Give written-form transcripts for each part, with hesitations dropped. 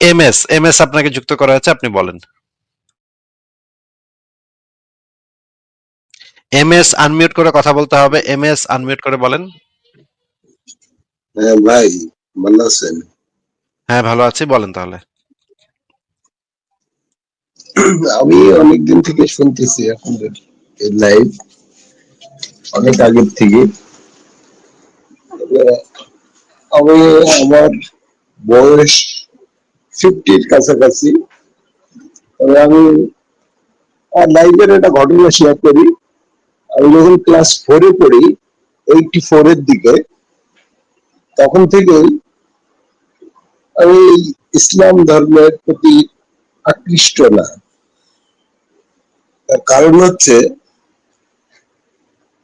M S আপনাকে যুক্ত করা হয়েছে, আপনি বলেন। এম এস আনমিউট করে কথা বলতে হবে, এম এস আনমিউট করে বলেন। হ্যাঁ ভাই, ভালো আছেন? হ্যাঁ ভালো আছি, বলেন তাহলে। আমি অনেকদিন থেকে শুনতেছি আপনাদের এই লাইভ, অনেক আগের থেকে। তবে আমি, আমার বয়স 50-র কাছাকাছি। তবে আমি লাইভের একটা ঘটনা শেয়ার করি। আমি যখন ক্লাস 4-এ পড়ি, 84-এর দিকে, তখন থেকেই আমি ইসলাম ধর্মের প্রতি আকৃষ্ট না। তার কারণ হচ্ছে,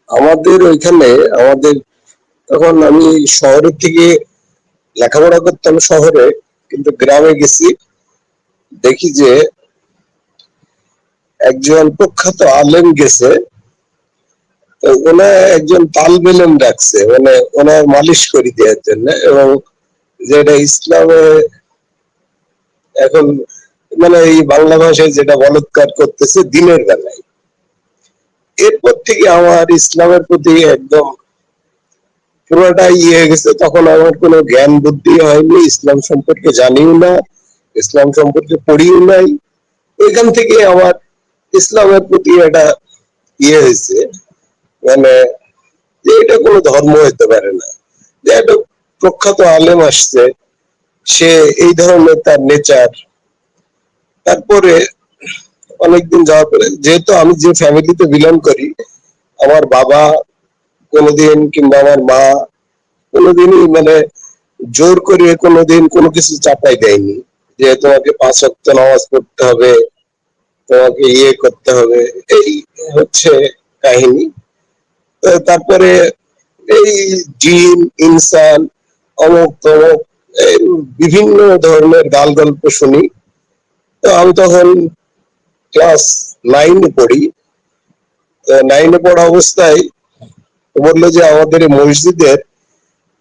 আমাদের ওইখানে, আমাদের তখন আমি শহরের থেকে লেখাপড়া করতাম শহরে, কিন্তু গ্রামে গেছি, দেখি যে একজন প্রখ্যাত আলেম গেছে। তো ওনা একজন তালবে ইলম ডাকছে, মানে ওনার মালিশ করে দেওয়ার জন্য, এবং যেটা ইসলামে এখন মানে এই বাংলা ভাষায় যেটা বলৎকার করতেছে দিনের বেলায়। এরপর থেকে আমার ইসলামের প্রতি একদম পুরোটাই হয়ে গেছে। তখন আমার কোনো জ্ঞান বুদ্ধি হয়নি, ইসলাম সম্পর্কে জানিও না, ইসলাম সম্পর্কে পড়িও নাই। এখান থেকে আমার ইসলামের প্রতি একটা হয়েছে, মানে যে এটা কোনো ধর্ম হইতে পারে না, যে একটা প্রখ্যাত আলেম আসছে, সে এই ধরনের তার নেচার। তারপরে অনেকদিন যাওয়ার পরে, যেহেতু আমি যে ফ্যামিলিতে বিলং করি, আমার বাবা কোনোদিন কিংবা আমার মা কোনোদিনই মানে জোর করে কোনোদিন কোনো কিছু চাপাই দেয়নি যে তোমাকে 5 ওয়াক্ত নামাজ পড়তে হবে, তোমাকে করতে হবে। এই হচ্ছে কাহিনী। তারপরে এই জিন ইনসান অমুক তমুক বিভিন্ন ধরনের গাল গল্প শুনি। তো আমি তখন ক্লাস 9-এ পড়ি। 9-এ পড়া অবস্থায় বললো যে আমাদের এই মসজিদের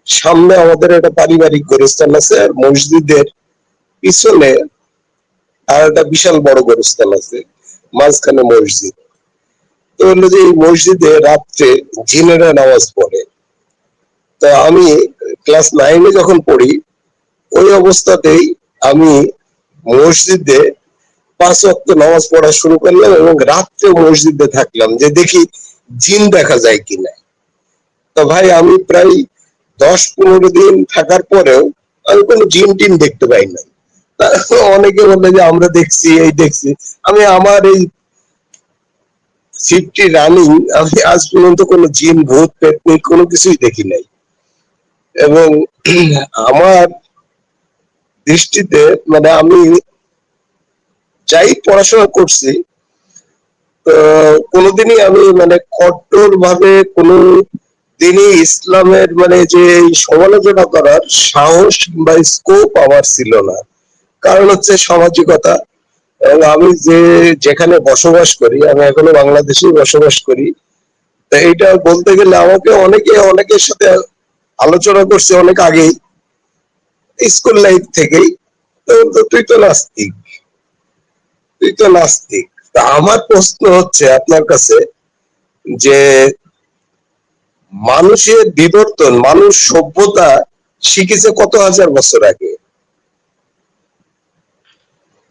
সামনে আমাদের একটা পারিবারিক গোরস্থান আছে, আর মসজিদের পিছনে আর একটা বিশাল বড় গোরস্থান আছে, মাঝখানে মসজিদ। তো বললো যে এই মসজিদে রাত্রে জিনেরা নামাজ পড়ে। তো আমি ক্লাস 9-এ যখন পড়ি, ওই অবস্থাতেই আমি মসজিদে 5 ওয়াক্ত নামাজ পড়া শুরু করলাম, এবং রাত্রে মসজিদে থাকলাম যে দেখি জিন দেখা যায় কিনা। তো ভাই আমি প্রায় 10-15 দিন থাকার পরেও আমি কোনো জিন টিন দেখতে পাই না। অনেকে বলে যে আমরা দেখছি, এই দেখছি। আমি আমার এই 50 রানিং, আমি আজ পর্যন্ত কোনো জিন ভূত পেতনি কোনো কিছুই দেখি নাই। এবং আমার দৃষ্টিতে মানে আমি যাই পড়াশোনা করছি, কোনোদিনই আমি মানে কঠোর ভাবে কোনো দিনই ইসলামের মানে যে সমালোচনা করার সাহস বা স্কোপ আমার ছিল না। কারণ হচ্ছে সামাজিকতা। এবং আমি যেখানে বসবাস করি, আমি এখনো বাংলাদেশেই বসবাস করি। তো এইটা বলতে গেলে আমাকে অনেকের সাথে আলোচনা করছে অনেক আগেই, স্কুল লাইফ থেকেই। তো তুই তো নাস্তিক, তুই তো নাস্তিক। তা আমার প্রশ্ন হচ্ছে আপনার কাছে যে মানুষের বিবর্তন, মানুষ সভ্যতা শিখেছে কত হাজার বছর আগে।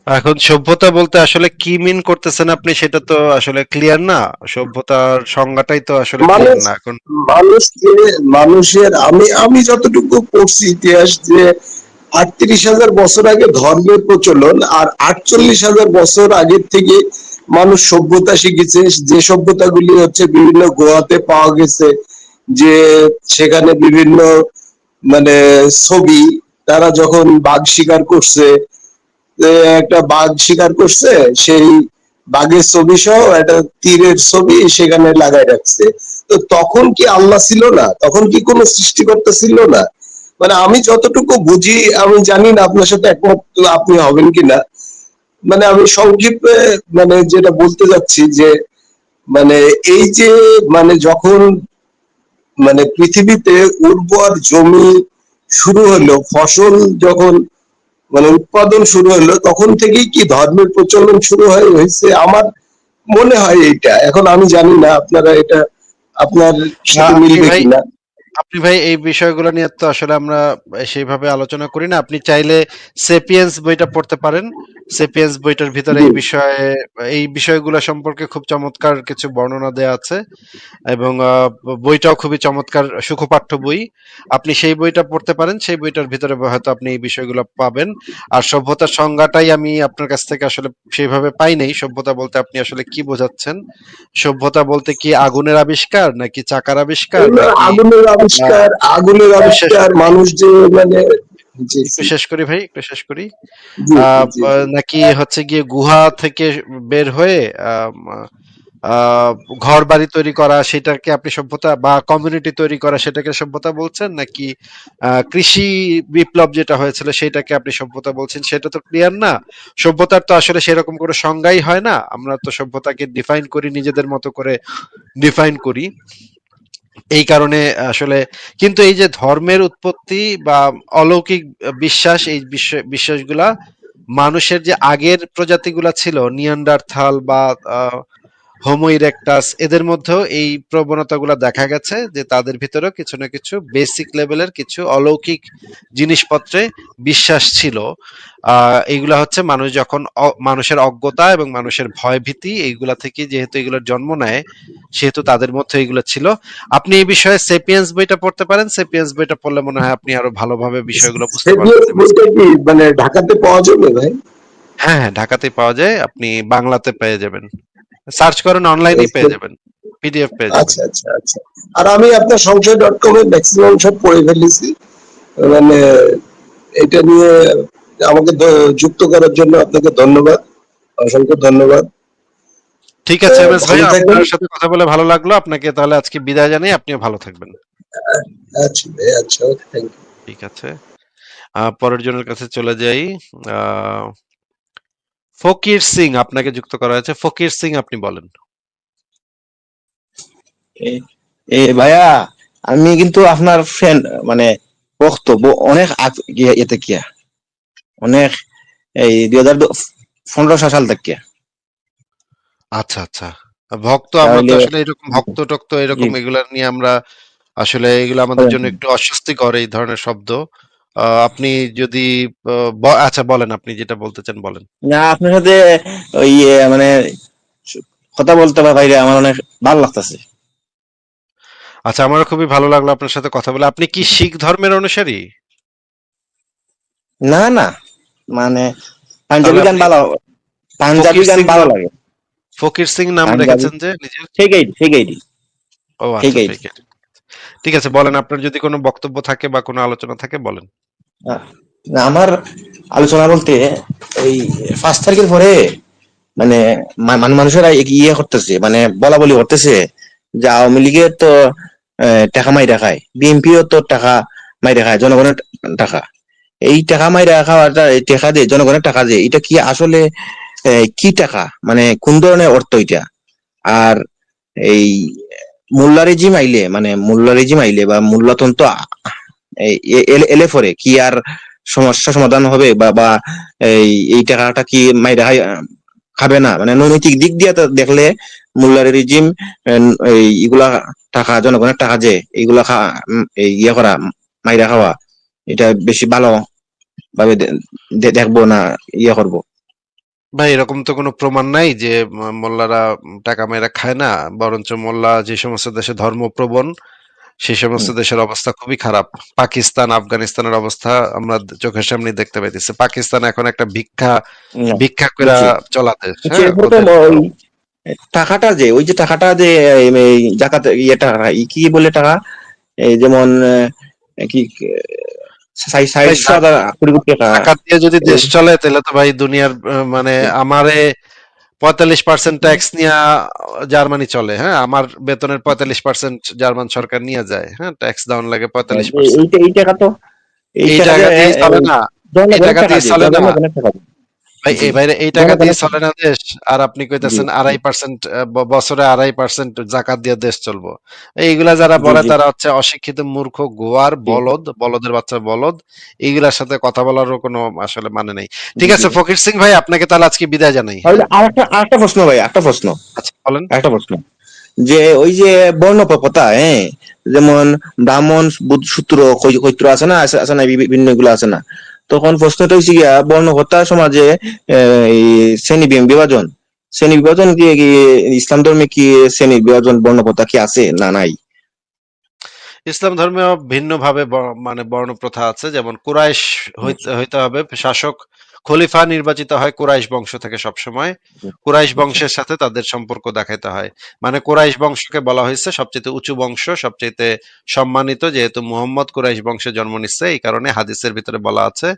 এখন সভ্যতা বলতে আসলে কি মিন করতেছেন আপনি, সেটা তো আসলে ক্লিয়ার না। সভ্যতার সংজ্ঞাটাই তো আসলে ক্লিয়ার মানুষ না এখন। মানুষ যে মানুষের, আমি আমি যতটুকু পড়ছি ইতিহাস, যে 38,000 বছর আগে ধর্মের প্রচলন, আর 48,000 বছর আগের থেকে মানুষ সভ্যতা শিখেছে। যে সভ্যতাগুলি হচ্ছে বিভিন্ন গুহাতে পাওয়া গেছে, যে সেখানে বিভিন্ন মানে ছবি, তারা যখন বাঘ শিকার করছে, একটা বাঘ শিকার করছে, সেই বাঘের ছবি সহ একটা তীরের ছবি সেখানে লাগাই রাখছে। তো তখন কি আল্লাহ ছিল না? তখন কি কোনো সৃষ্টিকর্তা ছিল না? মানে আমি যতটুকু বুঝি, আমি জানি না আপনার সাথে একমত আপনি হবেন কিনা। মানে আমি সংক্ষেপে মানে যেটা বলতে যাচ্ছি যে মানে এই যে মানে যখন মানে পৃথিবীতে উর্বর জমি শুরু হলো, ফসল যখন মানে উৎপাদন শুরু হলো, তখন থেকেই কি ধর্মের প্রচলন শুরু হয়েছে আমার মনে হয় এইটা। এখন আমি জানি না আপনারা এটা আপনার সাথে আপনি মিলবে ভাই কিনা। আপনি ভাই এই বিষয়গুলো নিয়ে তো আসলে আমরা সেইভাবে আলোচনা করি না। আপনি চাইলে সেপিয়েন্স বইটা পড়তে পারেন। সেপিয়েন্স বইটার ভিতরে জি। এই বিষয়গুলো সম্পর্কে খুব চমৎকার কিছু বর্ণনা দেয়া আছে এবং বইটাও খুবই চমৎকার সুখপাঠ্য বই। আপনি সেই বইটা পড়তে পারেন। সেই বইটার ভিতরে হয়তো আপনি এই বিষয়গুলো পাবেন। আর সভ্যতার সংজ্ঞাটাই আমি আপনার কাছ থেকে আসলে সেইভাবে পাই নাই। সভ্যতা বলতে আপনি আসলে কি বোঝাচ্ছেন? সভ্যতা বলতে কি আগুনের আবিষ্কার নাকি চাকার আবিষ্কার এগুলো নাকি আগুনের আহ, আবিষ্কার, আগুনের একটু শেষ আবিষ্কার, করি মানুষ যে মানে, জি একটু জি শেষ করি ভাই একটু শেষ করি জি জি জি। নাকি হচ্ছে গিয়ে গুহা থেকে বের হয়ে আহ ঘর বাড়ি তৈরি করা সেটাকে আপনি সভ্যতা বা কমিউনিটি তৈরি করা সেটাকে সভ্যতা বলছেন নাকি কৃষি বিপ্লব যেটা হয়েছিল সেটাকে আপনি সভ্যতা বলছেন সেটা তো ক্লিয়ার না। সভ্যতার তো আসলে সেরকম করে সংজ্ঞাই হয় না, আমরা তো সভ্যতাকে ডিফাইন করি নিজেদের মতো করে ডিফাইন করি। এই কারণে আসলে কিন্তু এই যে ধর্মের উৎপত্তি বা অলৌকিক বিশ্বাস এই বিশ্বাসগুলা মানুষের যে আগের প্রজাতিগুলা ছিল নিয়ান্ডারথাল বা হোমো ইরেকটাস এদের মধ্যেও এই প্রবণতাগুলো দেখা গেছে যে তাদের ভিতরেও কিছু না কিছু বেসিক লেভেলের কিছু অলৌকিক জিনিসপত্রে বিশ্বাস ছিল। এইগুলা হচ্ছে মানুষ যখন মানুষের অজ্ঞতা এবং মানুষের ভয় ভীতি এইগুলা থেকে যেহেতু এগুলোর জন্ম নেয় সেহেতু তাদের মধ্যে এগুলো ছিল। আপনি এই বিষয়ে সেপিয়েন্স বইটা পড়তে পারেন। সেপিয়েন্স বইটা পড়লে মনে হয় আপনি আরো ভালোভাবে বিষয়গুলো বুঝতে পারবেন সেপিয়াস এবং বইটা কি মানে ঢাকাতে পাওয়া যাবে ভাই? হ্যাঁ হ্যাঁ ঢাকাতে পাওয়া যায়, আপনি বাংলাতে পেয়ে যাবেন, সার্চ করেন অনলাইনেই পেয়ে যাবেন, পিডিএফ পেয়ে যাবেন। আচ্ছা আচ্ছা আচ্ছা। আর আমি আপনার সংশয়.com এর ম্যাক্সিমাম সব পড়ে ফেলেছি। মানে এটা নিয়ে আমাকে যুক্ত করার জন্য আপনাকে ধন্যবাদ, অসংখ্য ধন্যবাদ। ঠিক আছে এম এস ভাই, ভালো থাকবেন। আপনার সাথে কথা বলে ভালো লাগলো। আপনাকে তাহলে আজকে বিদায় জানাই, আপনিও ভালো থাকবেন। আচ্ছা ভাই, আচ্ছা, ওকে, থ্যাংক ইউ। ঠিক আছে, পরের জনের কাছে চলে যাই। আহ ফকির সিং আপনাকে যুক্ত করা হয়েছে। ফকির সিং আপনি বলেন। এ এ ভাইয়া, আমি কিন্তু আপনার ফ্রেন্ড, মানে বক্তব্য অনেক ইয়েতে কিয়া অনেক, এই 2015 সাল থেকে। আচ্ছা আচ্ছা, ভক্ত আমরা তো তাহলে আসলে এরকম ভক্ত টক্ত জি, এরকম এগুলা নিয়ে আমরা আসলে এগুলো আমাদের জন্য একটু অস্বস্তিকর এই ধরনের শব্দ। আপনি যদি আচ্ছা বলেন, আপনি যেটা বলতে চান বলেন। না আপনার সাথে ওই মানে কথা বলতে পারি আমার অনেক ভালো লাগতেছে। আচ্ছা, আমারও খুবই ভালো লাগলো আপনার সাথে কথা বলে। আপনি কি শিখ ধর্মের অনুসারী? না না, মানে তাহলে পাঞ্জাবি গান আপনি ভালো, পাঞ্জাবি ফকির গান সিং ভালো নাম লাগে। ফকির সিং নাম পাঞ্জাবি, রেখেছেন যে নিজের? ঠিক এইটি ও ঠিক আচ্ছা, এইটি। ঠিক আছে। ঠিক আছে, বলেন আপনার যদি কোনো বক্তব্য থাকে বা কোনো আলোচনা থাকে বলেন। না, আমার আলোচনা বলতে ওই 5 তারিখের পরে মানে মানুষেরা ইয়ে করতেছে, মানে বলা বলি করতেছে যে আওয়ামী লীগের তো টাকা মাইরা খায়, বিএনপিও তো টাকা মাইরা খায়, জনগণের টাকা। এই টাকা মাইরা খাওয়াটা, এই টাকা দিয়ে জনগণের টাকা দিয়ে, এটা কি আসলে কি টাকা, মানে কোন ধরনের অর্থ এটা? আর এই মোল্লা রেজিম আইলে বা মূল্যতন্ত্র এলে পরে কি আর সমস্যা সমাধান হবে, বা এই টাকাটা কি মাইরা খাবে না? মানে নৈতিক দিক দিয়ে তো দেখলে মোল্লার রিজিম এইগুলা টাকা, জনগণের টাকা যে এইগুলা এই ইয়ে করা, মাইরা খাওয়া, এটা বেশি ভালো ভাবে দেখবো না ইয়ে করবো। ভাই এরকম তো কোনো প্রমাণ নাই যে মোল্লারা টাকা মেয়েরা খায় না। বরঞ্চ মোল্লা যে সমস্ত দেশে ধর্মপ্রবণ সেই সমস্ত হুম, দেশের অবস্থা খুবই খারাপ। পাকিস্তান, আফগানিস্তানের অবস্থা আমরা চোখের সামনে দেখতে পাইতেছি। পাকিস্তান এখন একটা ভিক্ষা না, ভিক্ষা কইরা বুঝছি চলা দেশ, বুঝছি। হ্যাঁ এরপরে তো ওদের। ওই টাকাটা যে, ওই যে টাকাটা যে এই জাকাত ইয়ে টাকা, কি বলে টাকা, এই যেমন কি ভাই 60-70 কোটি টাকা। টাকা দিয়ে যদি দেশ চলে তাহলে তো ভাই দুনিয়ার মানে আমারে 45% ট্যাক্স নিয়ে জার্মানি চলে, হ্যাঁ আমার বেতনের 45% জার্মান সরকার নিয়ে যায়, হ্যাঁ ট্যাক্স দেওয়ার লাগে 45%। এই টাকা তো, এই এই টাকা যে টাকা দিয়ে চলে না, এই জনগণের টাকা টাকা দিয়ে দিয়ে, চলে না। জনগণের টাকা দিয়ে। ভাই জি। এবারে এই টাকা দিয়ে জনগণের চলে না দেশ, আর আপনি জি, কইতেছেন জি, 2.5% বছরে 2.5% জাকাত দিয়ে দেশ চলবো। এইগুলা যারা জি, বলে জি, তারা হচ্ছে অশিক্ষিত মূর্খ গোয়ার জি, বলদ, বলদের বাচ্চা বলদ। এইগুলার সাথে কথা বলারও কোনো আসলে মানে নেই। ঠিক জি, জি। আছে ফকির সিং ভাই, আপনাকে তাহলে আজকে বিদায় জানাই, হ্যাঁ? তাহলে আরেকটা প্রশ্ন ভাই, একটা প্রশ্ন, আচ্ছা বলেন। একটা প্রশ্ন, যে ওই যে বর্ণপ্রথা, হ্যাঁ, যেমন ব্রাহ্মণ, বুধ, শূদ্র, কৈত্র আছে না, আছে না, বিভিন্ন এগুলো আছে না। তখন প্রশ্নটা হচ্ছে গিয়া বর্ণপ্রথা সমাজে এই বিভাজন, শ্রেণী বিভাজন কি ইসলাম ধর্মে কি শ্রেণী বিভাজন বর্ণপ্রথা কি আছে না নাই? ইসলাম ধর্মেও ভিন্নভাবে মানে বর্ণপ্রথা আছে। যেমন কুরাইশ হইতে হইতে হবে শাসক, খলিফা নির্বাচিত হয় কুরাইশ বংশ থেকে সবসময়। কুরাইশ আচ্ছা, বংশের সাথে তাদের সম্পর্ক দেখাইতে হয়। মানে কুরাইশ বংশকে বলা হয়েছে সবচেয়ে উঁচু বংশ, সবচেয়ে সম্মানিত, যেহেতু মুহাম্মদ কুরাইশ বংশে জন্ম নিচ্ছে, এই কারণে হাদিসের ভিতরে বলা আছে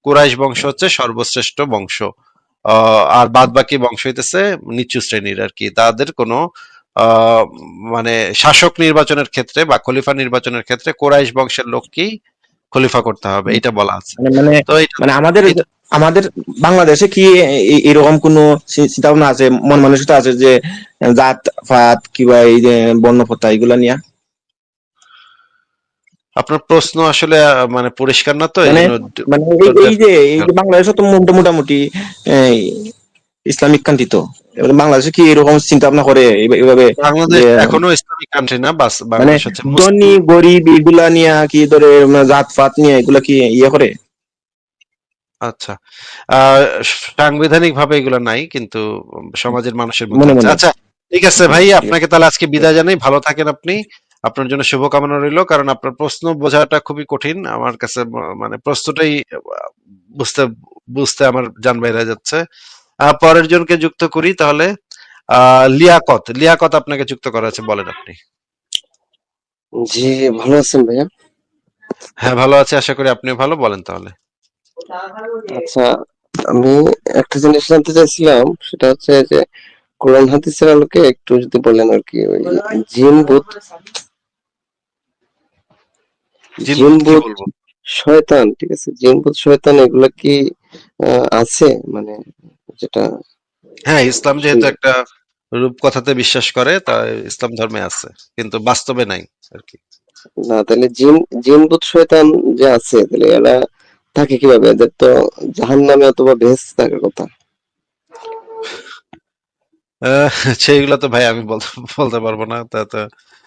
কুরাইশ বংশ হচ্ছে সর্বশ্রেষ্ঠ বংশ। আর বাদ বাকি বংশ হইতেছে নিচু শ্রেণীর আর কি, তাদের কোনো আহ মানে শাসক নির্বাচনের ক্ষেত্রে বা খলিফা নির্বাচনের ক্ষেত্রে কোরাইশ বংশের লোককেই খলিফা করতে হবে, এটা বলা আছে। মানে মানে তো এটা মানে আমাদের এটা আমাদের বাংলাদেশে কি এরকম কোন চিন্তা ভাবনা আছে, মন মানসিকতা আছে যে জাত ফাত কিংবা এই যে বর্ণপ্রথা এগুলা নিয়ে? আপনার প্রশ্ন আসলে মানে পরিষ্কার না, তো এই মানে জন্য মানে এই উত্তর এই দেওয়ার যে চেষ্টা এই যে করছি। বাংলাদেশে তো মোটামুটি এই ইসলামিক কান্ট্রি তো, এবার বাংলাদেশে কি এরকম চিন্তা ভাবনা করে এভাবে বাংলাদেশ যে এখনো ইসলামিক কান্ট্রি না, বাস মানে বাংলাদেশ হচ্ছে ধনী মুসলিম। গরিব এগুলা নিয়ে কি ধরে জাত ফাত নিয়ে এগুলা কি ইয়ে করে? আচ্ছা, আহ সাংবিধানিক ভাবে এগুলো নাই, কিন্তু সমাজের মানুষের মধ্যে মনে আছে। মনে। আচ্ছা ঠিক আছে জি, ভাই, ঠিক আছে। আপনাকে তাহলে আজকে বিদায় জানাই, ভালো থাকেন আপনি। আপনার জন্য শুভকামনা রইলো, কারণ আপনার প্রশ্ন বোঝাটা খুবই কঠিন আমার কাছে, মানে প্রশ্নটাই বুঝতে বুঝতে আমার জান বাইরে যাচ্ছে। পরের জনকে যুক্ত করি তাহলে। লিয়াকত, লিয়াকত আপনাকে যুক্ত করা আছে, বলেন আপনি। জি, ভালো আছেন ভাইয়া? হ্যাঁ ভালো আছে, আশা করি আপনিও ভালো, বলেন তাহলে। আচ্ছা, আমি একটা জিনিস জানতে চাইছিলাম, সেটা হচ্ছে যে কোরআন হাদিসের আলোকে একটু যদি বলেন আর কি, ওই জিন ভূত, জিন জিনভূত কি ভূত বলবো? শয়তান, ঠিক আছে, জিন ভূত শয়তান এগুলা কি আছে, মানে যেটা হ্যাঁ, ইসলাম যেহেতু শুনলাম। একটা রূপকথাতে বিশ্বাস করে, তাই ইসলাম ধর্মে আছে, কিন্তু বাস্তবে নাই আর কি। না তাহলে জিন, জিন ভূত শয়তান যে আছে, তাহলে এরা থাকে কিভাবে? এদের তো জাহান্নামে অথবা বেহেশতে থাকার কথা। আহ, সেইগুলো তো ভাই আমি বলতে বলতে পারবো না, তা তো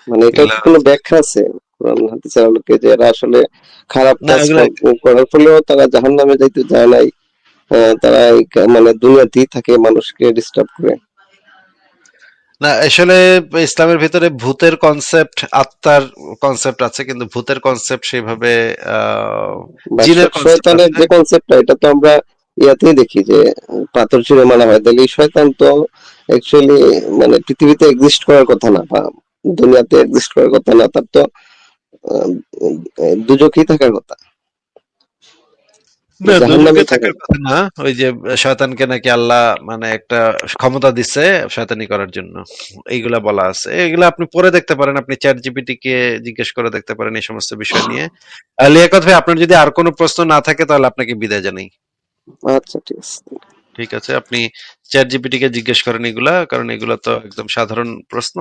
মানে এটার এগুলা কি কোনো ব্যাখ্যা আছে কোরআন হাদিসের আলোকে, যে এরা আসলে খারাপ না, কাজ এগুলা করার ফলেও তারা জাহান্নামে যাইতে যায় নাই? তারা এই মানে দুনিয়াতেই থাকে, মানুষকে ডিস্টার্ব করে, না আসলে ইসলামের ভিতরে ভূতের কনসেপ্ট, আত্মার কনসেপ্ট আছে, কিন্তু ভূতের কনসেপ্ট সেইভাবে আহ বা জিনের কনসেপ্ট শয়তানের আছে। যে কনসেপ্টটা, এটা তো আমরা ইয়াতেই দেখি যে পাথর ছুঁড়ে মারা হয়, তাহলে এই শয়তান তো অ্যাকচুয়ালি মানে পৃথিবীতে এক্সিস্ট করার কথা না, বা দুনিয়াতে এক্সিস্ট করার কথা না, তার তো আহ, দুজকেই থাকার কথা, না দুজকে জাহান্নামেই থাকার থাকার কথা। কথা না, ওই যে শয়তানকে নাকি আল্লাহ মানে একটা ক্ষমতা দিছে শয়তানি করার জন্য, এইগুলা বলা আছে। এগুলা আপনি পড়ে দেখতে পারেন, আপনি চ্যাট জিপিটি কে জিজ্ঞেস করে দেখতে পারেন এই সমস্ত বিষয় নিয়ে। লিয়াকত ভাই, আপনার যদি আর কোনো প্রশ্ন না থাকে তাহলে আপনাকে বিদায় জানাই। আচ্ছা, ঠিক আছে। ঠিক আছে, আপনি চ্যাট জিপিটি কে জিজ্ঞেস করেন এগুলা, কারণ এগুলা তো একদম সাধারণ প্রশ্ন।